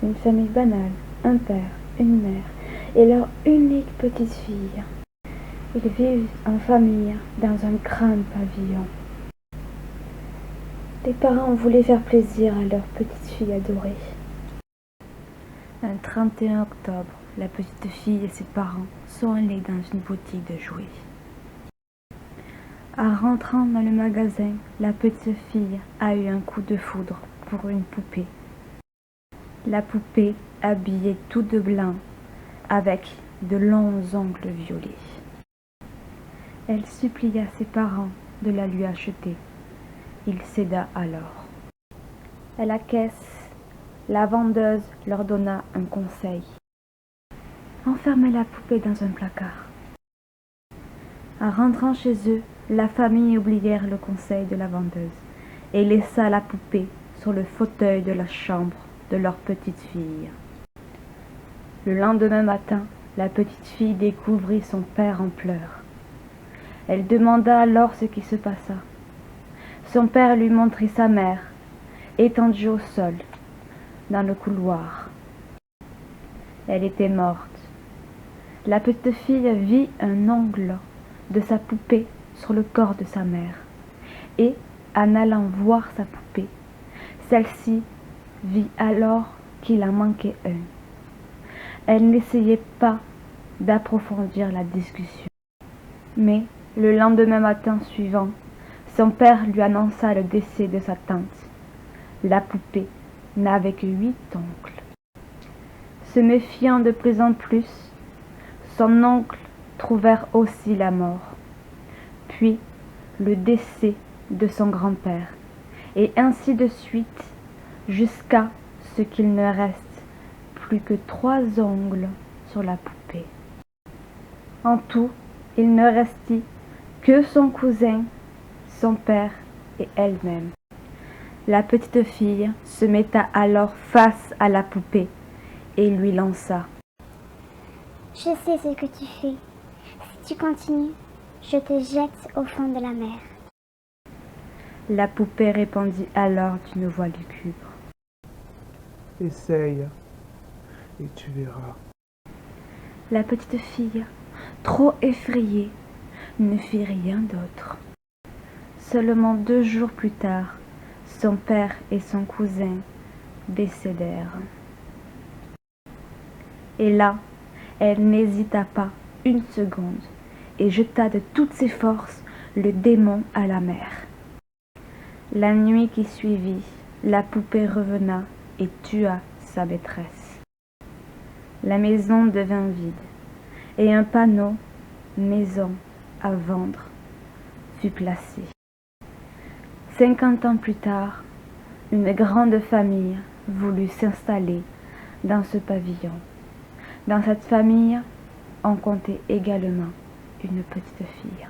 Une famille banale, un père, une mère et leur unique petite fille. Ils vivent en famille dans un grand pavillon. Les parents voulaient faire plaisir à leur petite fille adorée. Un 31 octobre, la petite fille et ses parents sont allés dans une boutique de jouets. En rentrant dans le magasin, la petite fille a eu un coup de foudre pour une poupée. La poupée habillée tout de blanc, avec de longs ongles violets. Elle supplia ses parents de la lui acheter. Il céda alors. À la caisse, la vendeuse leur donna un conseil. Enfermez la poupée dans un placard. En rentrant chez eux, la famille oublièrent le conseil de la vendeuse et laissa la poupée sur le fauteuil de la chambre de leur petite fille. Le lendemain matin, la petite fille découvrit son père en pleurs. Elle demanda alors ce qui se passa. Son père lui montrit sa mère, étendue au sol, dans le couloir. Elle était morte. La petite fille vit un ongle de sa poupée sur le corps de sa mère. Et, en allant voir sa poupée, celle-ci vit alors qu'il en manquait un. Elle n'essayait pas d'approfondir la discussion. Mais, le lendemain matin suivant, son père lui annonça le décès de sa tante. La poupée n'avait que 8 oncles. Se méfiant de plus en plus, son oncle trouvèrent aussi la mort, puis le décès de son grand-père, et ainsi de suite, jusqu'à ce qu'il ne reste plus que 3 ongles sur la poupée. En tout, il ne restait que son cousin, son père et elle-même. La petite fille se metta alors face à la poupée et lui lança. Je sais ce que tu fais. Si tu continues, je te jette au fond de la mer. La poupée répondit alors d'une voix lugubre. Essaye, et tu verras. La petite fille, trop effrayée, ne fit rien d'autre. Seulement 2 jours plus tard, son père et son cousin décédèrent. Et là, elle n'hésita pas une seconde et jeta de toutes ses forces le démon à la mer. La nuit qui suivit, la poupée revena et tua sa maîtresse. La maison devint vide et un panneau « Maison à vendre » fut placé. 50 ans plus tard, une grande famille voulut s'installer dans ce pavillon. Dans cette famille, on comptait également une petite fille.